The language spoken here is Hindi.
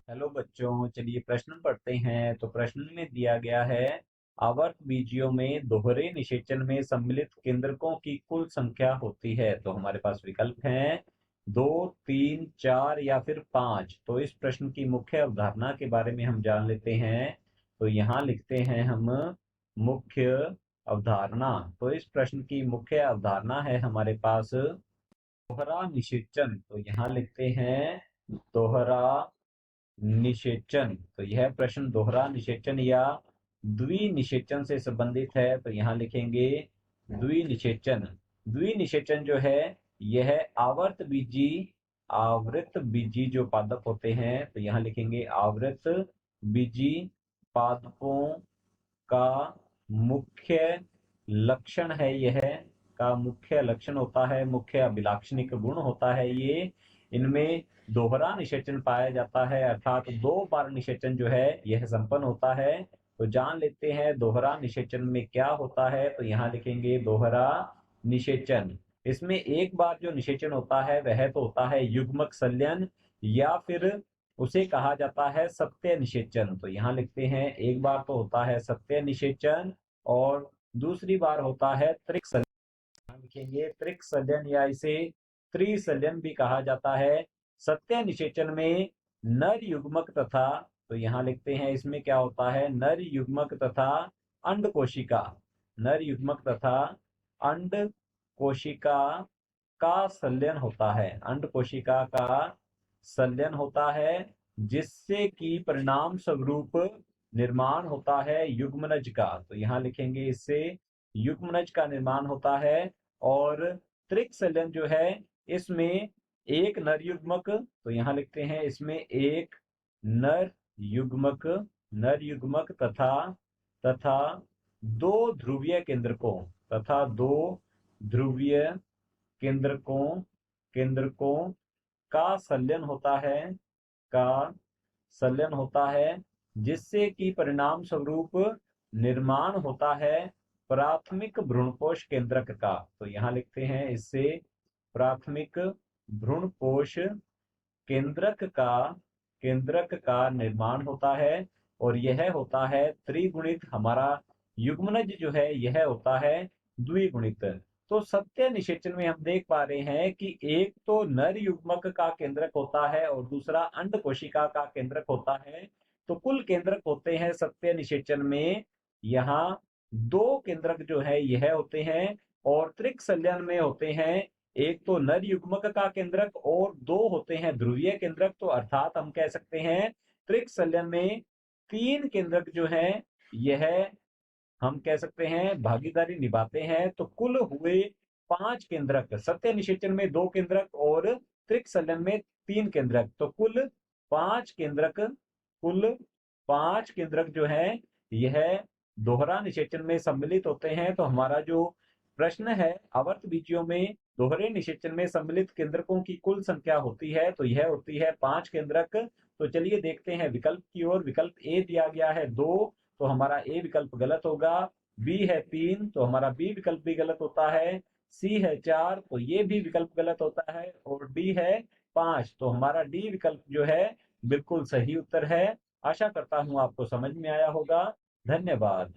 हेलो बच्चों, चलिए प्रश्न पढ़ते हैं। तो प्रश्न में दिया गया है, आवर्त बीजियों में दोहरे निषेचन में सम्मिलित केंद्रकों की कुल संख्या होती है। तो हमारे पास विकल्प हैं 2, 3, 4 या फिर 5। तो इस प्रश्न की मुख्य अवधारणा के बारे में हम जान लेते हैं। तो यहाँ लिखते हैं हम मुख्य अवधारणा। तो इस प्रश्न की मुख्य अवधारणा है हमारे पास दोहरा निषेचन। तो यहाँ लिखते हैं दोहरा निषेचन। तो यह प्रश्न दोहरा निषेचन या द्विनिषेचन से संबंधित है। तो यहाँ लिखेंगे द्विनिषेचन। द्विनिषेचन जो है यह आवृत बीजी जो पादप होते हैं। तो यहाँ लिखेंगे आवृत बीजी पादपों का मुख्य लक्षण है। यह का मुख्य लक्षण होता है, मुख्य अभिलाक्षणिक गुण होता है ये। इनमें दोहरा निषेचन पाया जाता है, अर्थात 2 बार निषेचन जो है यह संपन्न होता है। तो जान लेते हैं दोहरा निषेचन में क्या होता है। तो यहाँ लिखेंगे दोहरा निषेचन। इसमें एक बार जो निषेचन होता है वह तो होता है युग्मक संलयन, या फिर उसे कहा जाता है सत्य निषेचन। तो यहाँ लिखते हैं एक बार तो होता है सत्य निषेचन और दूसरी बार होता है त्रिक संलयन। लिखेंगे त्रिक संलयन या इसे त्रिसंलयन भी कहा जाता है। सत्य निषेचन में नर युग्मक तथा, तो यहाँ लिखते हैं इसमें क्या होता है, नर युग्मक तथा अंड कोशिका, नर युग्मक तथा अंड कोशिका का संलयन होता है। अंड कोशिका का संलयन होता है, जिससे कि परिणाम स्वरूप निर्माण होता है युग्मनज का। तो यहाँ लिखेंगे इससे युग्मनज का निर्माण होता है। और त्रिक संलयन जो है इसमें एक नर युग्मक, तो यहाँ लिखते हैं इसमें एक नर युग्मक, नर युग्मक तथा तथा 2 ध्रुवीय केंद्रकों, तथा 2 ध्रुवीय केंद्रकों केंद्रकों का संलयन होता है, का संलयन होता है, जिससे कि परिणाम स्वरूप निर्माण होता है प्राथमिक भ्रूणपोष केंद्रक का। तो यहाँ लिखते हैं इससे प्राथमिक भ्रूणपोष केंद्रक का निर्माण होता है। और यह होता है त्रिगुणित। हमारा युग्मनज जो है यह होता है द्विगुणित। तो सत्य निषेचन में हम देख पा रहे हैं कि एक तो नर युग्मक का केंद्रक होता है और दूसरा अंड कोशिका का केंद्रक होता है। तो कुल केंद्रक होते हैं सत्य निषेचन में यहाँ 2 केंद्रक जो है यह होते हैं। और त्रिक संलयन में होते हैं एक तो नर युग्मक का केंद्रक और 2 होते हैं ध्रुवीय केंद्रक। तो अर्थात हम कह सकते हैं त्रिक संलयन में 3 केंद्रक जो है यह हम कह सकते हैं भागीदारी निभाते हैं। तो कुल हुए 5 केंद्रक, सत्य निषेचन में 2 केंद्रक और त्रिक संलयन में 3 केंद्रक। तो कुल 5 केंद्रक जो है यह दोहरा निषेचन में सम्मिलित होते हैं। तो हमारा जो प्रश्न है, आवर्त बीजियों में दोहरे निषेचन में सम्मिलित केंद्रकों की कुल संख्या होती है, तो यह होती है 5 केंद्रक। तो चलिए देखते हैं विकल्प की ओर। विकल्प ए दिया गया है 2, तो हमारा ए विकल्प गलत होगा। बी है 3, तो हमारा बी विकल्प भी गलत होता है। सी है 4, तो ये भी विकल्प गलत होता है। और डी है 5, तो हमारा डी विकल्प जो है बिल्कुल सही उत्तर है। आशा करता हूं आपको समझ में आया होगा। धन्यवाद।